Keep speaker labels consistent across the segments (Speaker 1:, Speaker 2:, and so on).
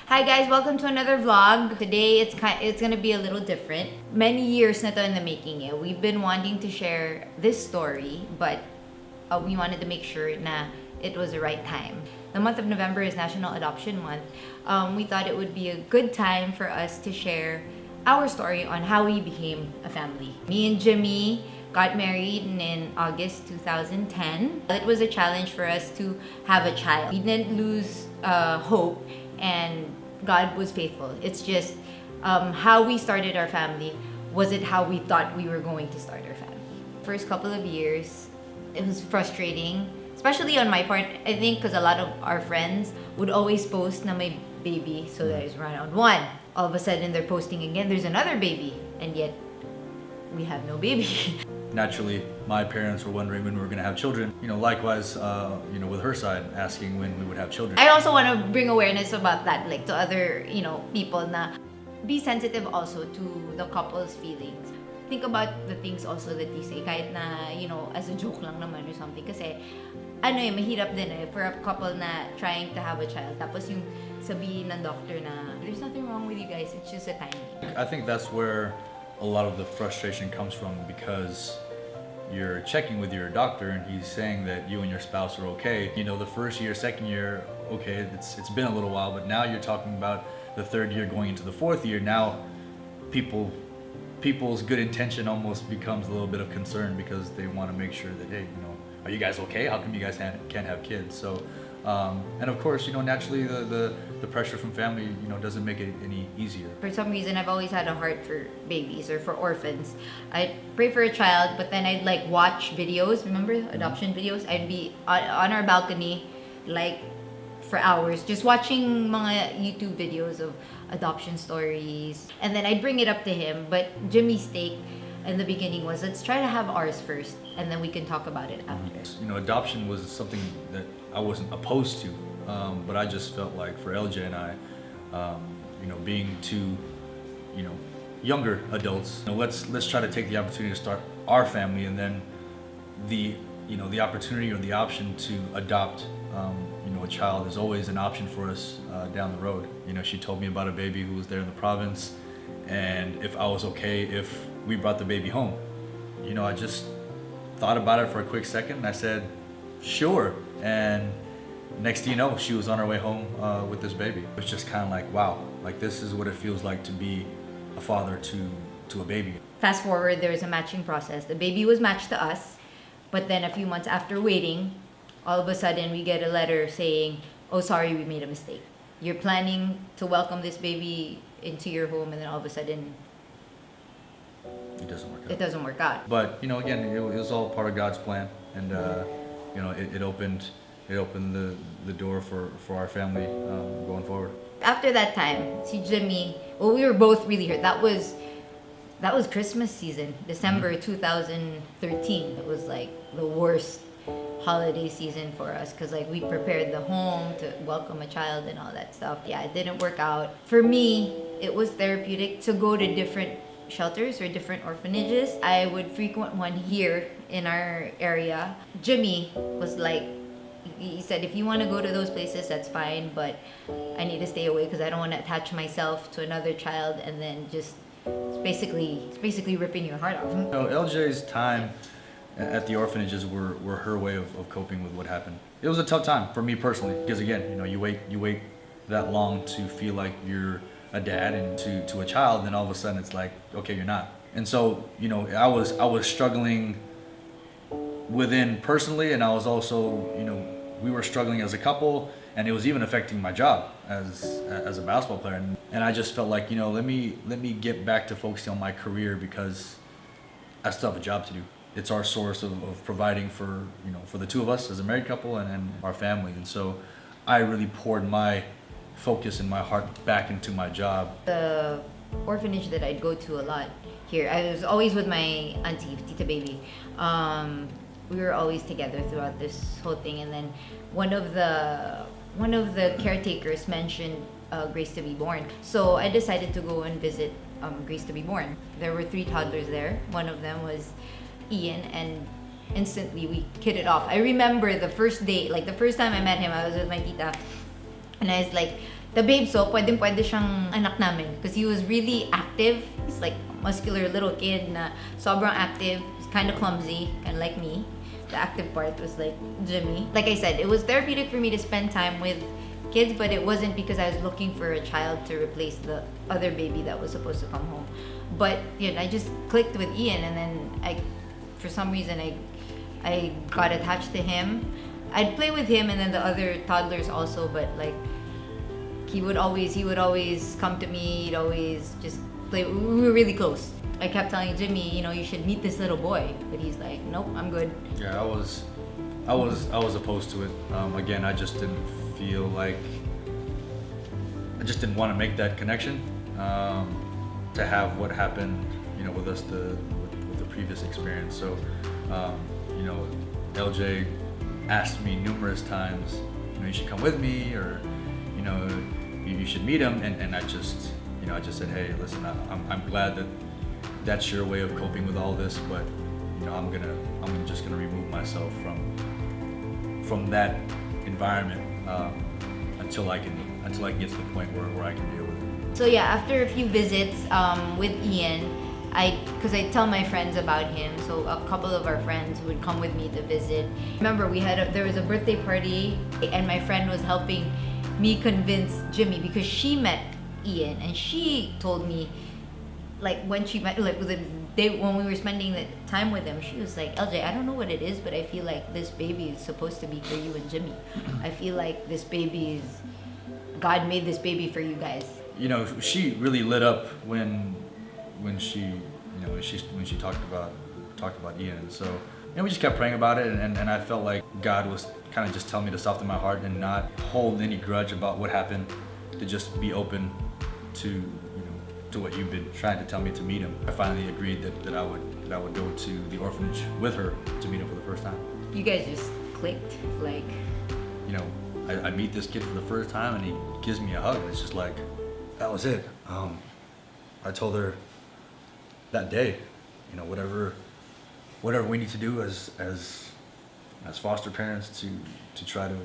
Speaker 1: Hi guys, welcome to another vlog. Today it's gonna be a little different. Many years na to in the making. We've been wanting to share this story, but we wanted to make sure na it was the right time. The month of November is National Adoption Month. We thought it would be a good time for us to share our story on how we became a family. Me and Jimmy got married in August 2010. It was a challenge for us to have a child. We didn't lose hope, and God was faithful. It's just how we started our family wasn't how we thought we were going to start our family. First couple of years, it was frustrating, especially on my part. I think because a lot of our friends would always post na may baby, so there's round one. All of a sudden, they're posting again, there's another baby, and yet we have no baby.
Speaker 2: Naturally, my parents were wondering when we were going to have children. Likewise, with her side, asking when we would have children.
Speaker 1: I also want to bring awareness about that, like to other, people na be sensitive also to the couple's feelings. Think about the things also that you say, kahit na, as a joke lang naman or something. Kasi, mahirap din for a couple na trying to have a child. Tapos yung sabihin ng doctor na, there's nothing wrong with you guys, it's just a timing.
Speaker 2: I think that's where a lot of the frustration comes from, because you're checking with your doctor and he's saying that you and your spouse are okay. The first year, second year, okay, it's been a little while, but now you're talking about the third year going into the fourth year. Now people's good intention almost becomes a little bit of concern, because they want to make sure that, hey, are you guys okay? How come you guys can't have kids? So and of course, naturally the pressure from family, doesn't make it any easier.
Speaker 1: For some reason, I've always had a heart for babies or for orphans. I'd pray for a child, but then I'd like watch videos. Remember adoption videos? I'd be on our balcony, like for hours, just watching mga YouTube videos of adoption stories. And then I'd bring it up to him. But Jimmy's take in the beginning was, let's try to have ours first, and then we can talk about it after.
Speaker 2: Adoption was something that I wasn't opposed to, but I just felt like for LJ and I, being two, younger adults, let's try to take the opportunity to start our family, and then the opportunity or the option to adopt, a child is always an option for us down the road. She told me about a baby who was there in the province, and if I was okay if we brought the baby home. I just thought about it for a quick second, and I said, sure. And next thing you know, she was on her way home with this baby. It was just kind of like, wow, like this is what it feels like to be a father to a baby.
Speaker 1: Fast forward, there was a matching process. The baby was matched to us, but then a few months after waiting, all of a sudden we get a letter saying, oh, sorry, we made a mistake. You're planning to welcome this baby into your home, and then all of a sudden
Speaker 2: it doesn't work out.
Speaker 1: It doesn't work out.
Speaker 2: But again, it was all part of God's plan, and it opened the door for our family going forward.
Speaker 1: After that time, see Jimmy, we were both really hurt. That was Christmas season, December 2013. It was like the worst holiday season for us, because like we prepared the home to welcome a child and all that stuff. Yeah, it didn't work out. For me, it was therapeutic to go to different shelters or different orphanages. I would frequent one here in our area. Jimmy was like, he said, if you want to go to those places, that's fine, but I need to stay away because I don't want to attach myself to another child, and then just it's basically ripping your heart off.
Speaker 2: LJ's time at the orphanages were her way of coping with what happened. It was a tough time for me personally, because again, you wait that long to feel like you're a dad and to a child, and then all of a sudden it's like, okay, you're not. And so I was struggling within personally, and I was also we were struggling as a couple, and it was even affecting my job as a basketball player. And I just felt like let me get back to focusing on my career, because I still have a job to do. It's our source of providing for the two of us as a married couple and our family. And so I really poured my focus and my heart back into my job.
Speaker 1: The orphanage that I'd go to a lot here, I was always with my auntie, Tita Baby. We were always together throughout this whole thing, and then one of the caretakers mentioned Grace to be Born. So I decided to go and visit Grace to be Born. There were 3 toddlers there. One of them was Ian, and instantly we hit it off. I remember the first day, like the first time I met him, I was with my tita, and I was like, The babe so, pwede siyang anak namin because he was really active. He's like a muscular little kid na sobrang active. He's kind of clumsy, kind of like me. The active part was like Jimmy. Like I said, it was therapeutic for me to spend time with kids, but it wasn't because I was looking for a child to replace the other baby that was supposed to come home. But I just clicked with Ian, and then for some reason, I got attached to him. I'd play with him and then the other toddlers also, but like he would always come to me. He'd always just play. We were really close. I kept telling Jimmy, you should meet this little boy, but he's like, nope, I'm good.
Speaker 2: Yeah, I was opposed to it. Again, I just didn't feel like I just didn't want to make that connection. To have what happened, with us with the previous experience. So, LJ asked me numerous times, you should come with me, or you should meet him, and I just said, hey, listen, I'm glad that that's your way of coping with all this, but I'm just gonna remove myself from that environment until I can get to the point where I can deal with it.
Speaker 1: So yeah, after a few visits with Ian, because I tell my friends about him, so a couple of our friends would come with me to visit. Remember, there was a birthday party, and my friend was helping me convince Jimmy because she met Ian, and she told me, like when she met, like the day when we were spending the time with him, she was like, LJ, I don't know what it is, but I feel like this baby is supposed to be for you and Jimmy. I feel like this baby is, God made this baby for you guys.
Speaker 2: She really lit up when she talked about Ian, and so we just kept praying about it, and I felt like God was kind of just telling me to soften my heart and not hold any grudge about what happened, to just be open to what you've been trying to tell me, to meet him. I finally agreed that I would go to the orphanage with her to meet him for the first time.
Speaker 1: You guys just clicked, like.
Speaker 2: I meet this kid for the first time, and he gives me a hug, and it's just like, that was it. I told her that day, whatever we need to do as foster parents to try to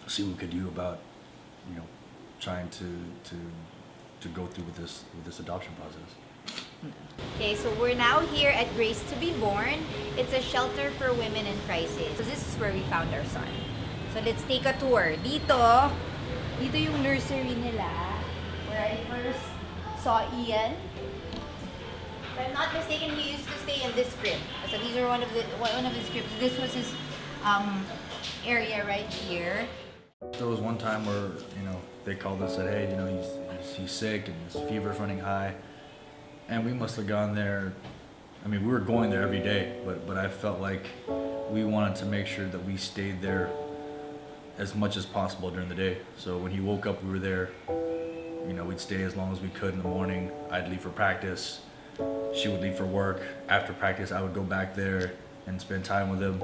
Speaker 2: see what we could do about trying to go through with this adoption process.
Speaker 3: Okay, so we're now here at Grace to be Born. It's a shelter for women in crisis. So this is where we found our son. So let's take a tour. Dito yung nursery nila, where I first saw Ian. If I'm not mistaken, he used to stay in this crib. So these are one of his cribs. This was his area right here.
Speaker 2: There was one time where they called and said, hey, he's sick and his fever's running high, and we must have gone there. I mean, we were going there every day, but I felt like we wanted to make sure that we stayed there as much as possible during the day. So when he woke up, we were there. We'd stay as long as we could in the morning. I'd leave for practice. She would leave for work. After practice, I would go back there and spend time with him.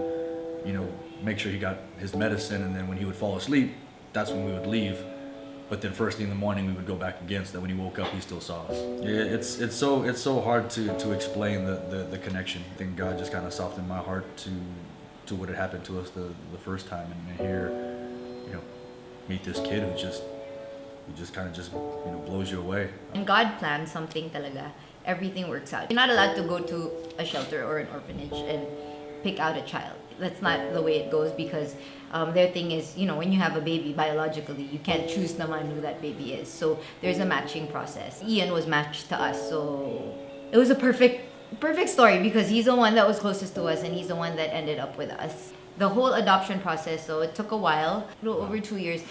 Speaker 2: Make sure he got his medicine, and then when he would fall asleep, that's when we would leave. But then first thing in the morning, we would go back again, so that when he woke up, he still saw us. Yeah, it's so hard to explain the connection. I think God just kind of softened my heart to what had happened to us the first time, and here, meet this kid who just kind of blows you away.
Speaker 1: And God plans something talaga. Everything works out. You're not allowed to go to a shelter or an orphanage and pick out a child. That's not the way it goes, because their thing is, when you have a baby biologically, you can't choose naman who that baby is. So there's a matching process. Ian was matched to us, so it was a perfect story because he's the one that was closest to us, and he's the one that ended up with us. The whole adoption process, so it took a while, a little over 2 years,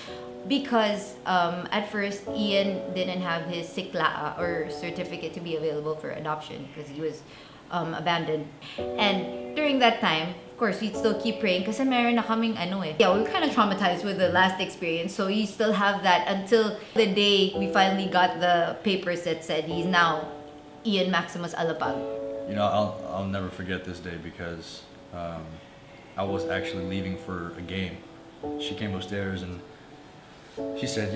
Speaker 1: because at first Ian didn't have his sikla or certificate to be available for adoption because he was abandoned. And during that time, of course, we'd still keep praying kasi meron na kaming Yeah, we were kind of traumatized with the last experience, so you still have that until the day we finally got the papers that said he's now Ian Maximus Alapag.
Speaker 2: I'll never forget this day because I was actually leaving for a game. She came upstairs and she said,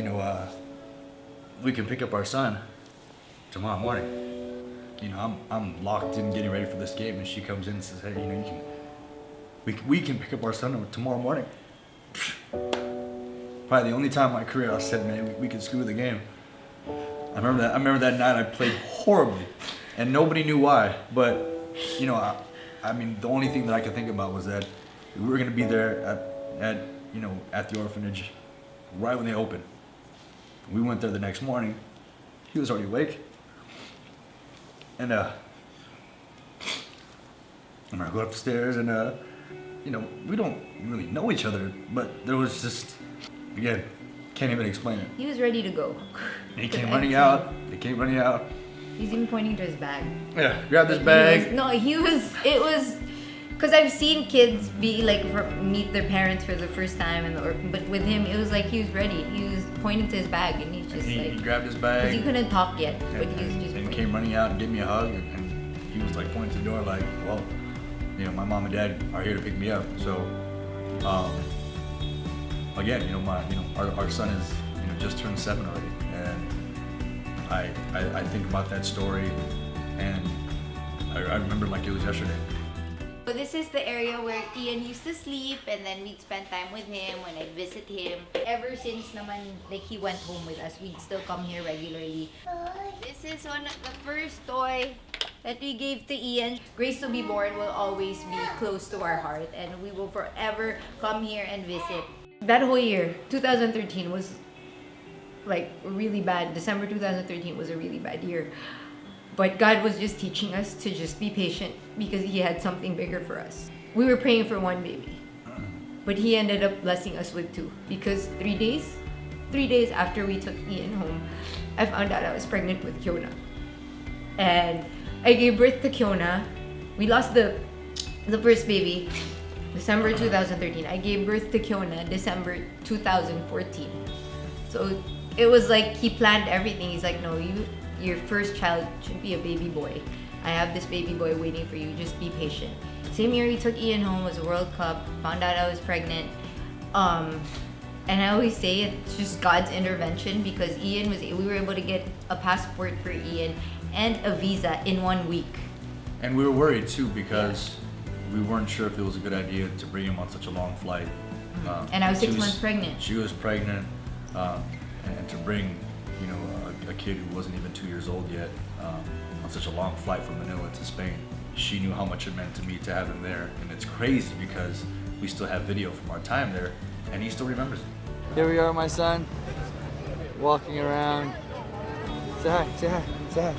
Speaker 2: we can pick up our son tomorrow morning. I'm locked in getting ready for this game, and she comes in and says, hey, we can pick up our son tomorrow morning. probably the only time in my career I said, man, we could screw the game. I remember that night I played horribly, and nobody knew why. But you know, I mean, the only thing that I could think about was that we were gonna be there at the orphanage right when they opened. We went there the next morning. He was already awake, and I'm gonna go upstairs, and you know, we don't really know each other, but there was just, again, can't even explain it.
Speaker 1: He was ready to go.
Speaker 2: He came running out. They came running out.
Speaker 1: He's even pointing to his bag.
Speaker 2: Yeah, grab this bag.
Speaker 1: It was, because I've seen kids be like, meet their parents for the first time, but with him, it was like he was ready. He was pointing to his bag, and he's just
Speaker 2: He grabbed his bag.
Speaker 1: because he couldn't talk yet, but he was just
Speaker 2: and
Speaker 1: pointing.
Speaker 2: came running out and gave me a hug, and he was like pointing to the door like, well, you know, my mom and dad are here to pick me up. So, again, you know, our son is, you know, just turned 7 already, and I think about that story, and I remember like it was yesterday.
Speaker 3: So this is the area where Ian used to sleep, and then we'd spend time with him when I'd visit him. Ever since naman, like, he went home with us, we'd still come here regularly. This is one of the first toy that we gave to Ian. Grace to be Born will always be close to our heart, and we will forever come here and visit.
Speaker 1: That whole year, 2013 was like really bad. December 2013 was a really bad year. But God was just teaching us to just be patient because He had something bigger for us. We were praying for 1 baby, but He ended up blessing us with 2 because 3 days after we took Ian home, I found out I was pregnant with Kiona. And I gave birth to Kiona. We lost the first baby December 2013. I gave birth to Kiona December 2014. So it was like He planned everything. He's like, no, your first child should be a baby boy. I have this baby boy waiting for you. Just be patient. Same year we took Ian home was a World Cup. Found out I was pregnant. And I always say it's just God's intervention because we were able to get a passport for Ian and a visa in 1 week.
Speaker 2: And we were worried too because we weren't sure if it was a good idea to bring him on such a long flight.
Speaker 1: And I was 6 months pregnant.
Speaker 2: She was pregnant, and to bring, you know, a kid who wasn't even 2 years old yet on such a long flight from Manila to Spain. She knew how much it meant to me to have him there, and it's crazy because we still have video from our time there, and he still remembers it.
Speaker 4: Here we are, my son, walking around. Say hi, say hi, say hi.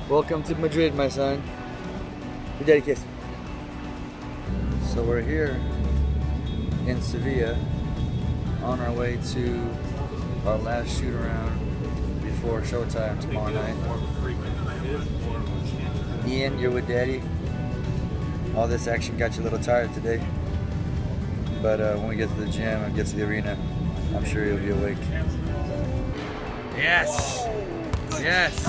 Speaker 4: Welcome to Madrid, my son. Your daddy kiss. So we're here in Sevilla on our way to our last shoot around before showtime tomorrow night. Ian, you're with daddy. All this action got you a little tired today. But when we get to the gym and get to the arena, I'm sure you'll be awake. Yes! Yes!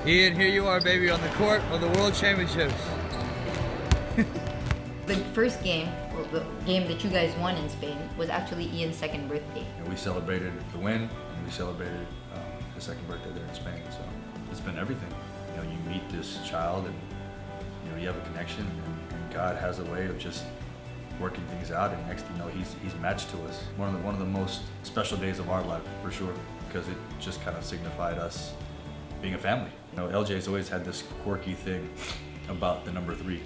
Speaker 4: Ian, here you are, baby, on the court of the World Championships.
Speaker 1: The first game, well, the game that you guys won in Spain, was actually Ian's second birthday.
Speaker 2: And we celebrated the win, and we celebrated the second birthday there in Spain. So it's been everything. You know, you meet this child, and you know you have a connection, and God has a way of just working things out. And next thing you know, he's matched to us. One of the most special days of our life for sure, because it just kind of signified us being a family. You know, LJ's always had this quirky thing about the number 3.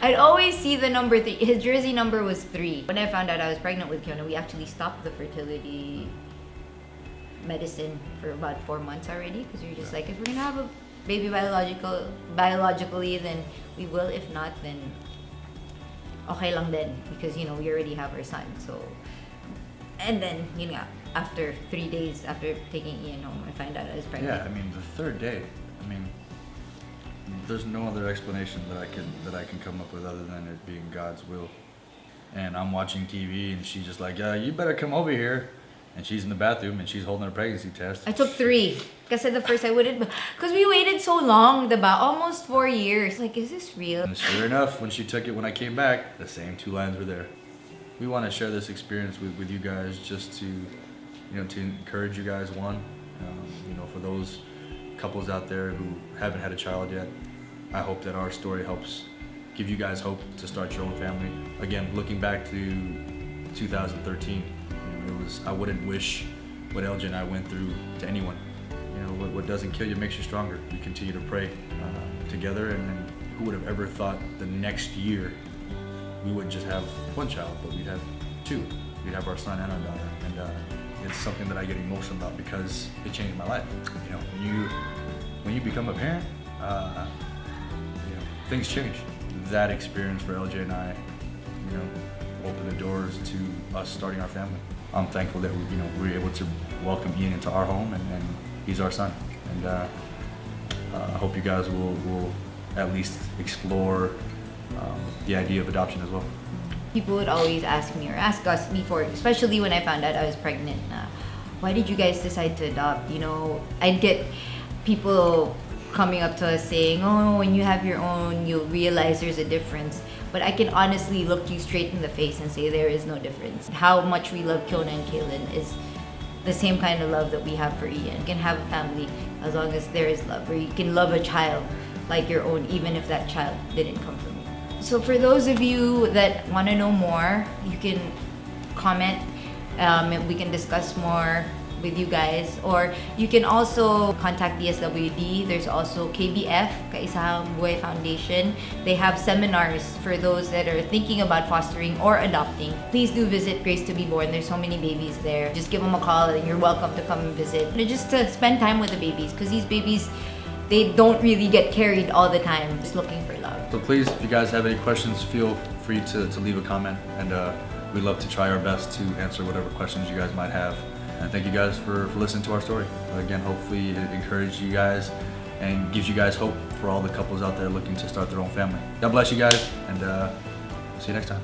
Speaker 1: I'd always see the number 3. His jersey number was 3. When I found out I was pregnant with Kiona, we actually stopped the fertility medicine for about 4 months already because we were just like, if we're gonna have a baby biologically, then we will. If not, then okay lang din because you know we already have our son. So, and then you know after 3 days after taking Ian home, I find out I was pregnant.
Speaker 2: Yeah, I mean the third day. I mean, there's no other explanation that I can come up with other than it being God's will. And I'm watching TV, and she's just like, "Yeah, you better come over here." And she's in the bathroom, and she's holding her pregnancy test.
Speaker 1: I took 3. Kasi the first I wouldn't, because we waited so long, diba? Almost 4 years. Like, is this real?
Speaker 2: And sure enough, when she took it, when I came back, the same 2 lines were there. We want to share this experience with you guys, just to, you know, to encourage you guys. You know, for those couples out there who haven't had a child yet, I hope that our story helps give you guys hope to start your own family. Again, looking back to 2013. because I wouldn't wish what LJ and I went through to anyone. You know, what doesn't kill you makes you stronger. We continue to pray together, and who would have ever thought the next year we would just have one child, but we'd have two. We'd have our son and our daughter, and it's something that I get emotional about because it changed my life. You know, when you become a parent, you know, things change. That experience for LJ and I, you know, opened the doors to us starting our family. I'm thankful that we were able to welcome Ian into our home, and he's our son. And I hope you guys will at least explore the idea of adoption as well.
Speaker 1: People would always ask me or ask us before, especially when I found out I was pregnant, why did you guys decide to adopt? You know, I'd get people coming up to us saying, oh, when you have your own, you'll realize there's a difference. But I can honestly look you straight in the face and say there is no difference. How much we love Kiona and Kaylin is the same kind of love that we have for Ian. You can have a family as long as there is love, or you can love a child like your own, even if that child didn't come from you. So for those of you that want to know more, you can comment. We can discuss more with you guys, or you can also contact DSWD. There's also KBF, Kaisahang Buhay Foundation. They have seminars for those that are thinking about fostering or adopting. Please do visit Grace to Be Born. There's so many babies there. Just give them a call and you're welcome to come and visit. And just to spend time with the babies, because these babies, they don't really get carried all the time, just looking for love.
Speaker 2: So please, if you guys have any questions, feel free to leave a comment, and we'd love to try our best to answer whatever questions you guys might have. And thank you guys for listening to our story. Again, hopefully it encouraged you guys and gives you guys hope for all the couples out there looking to start their own family. God bless you guys, and see you next time.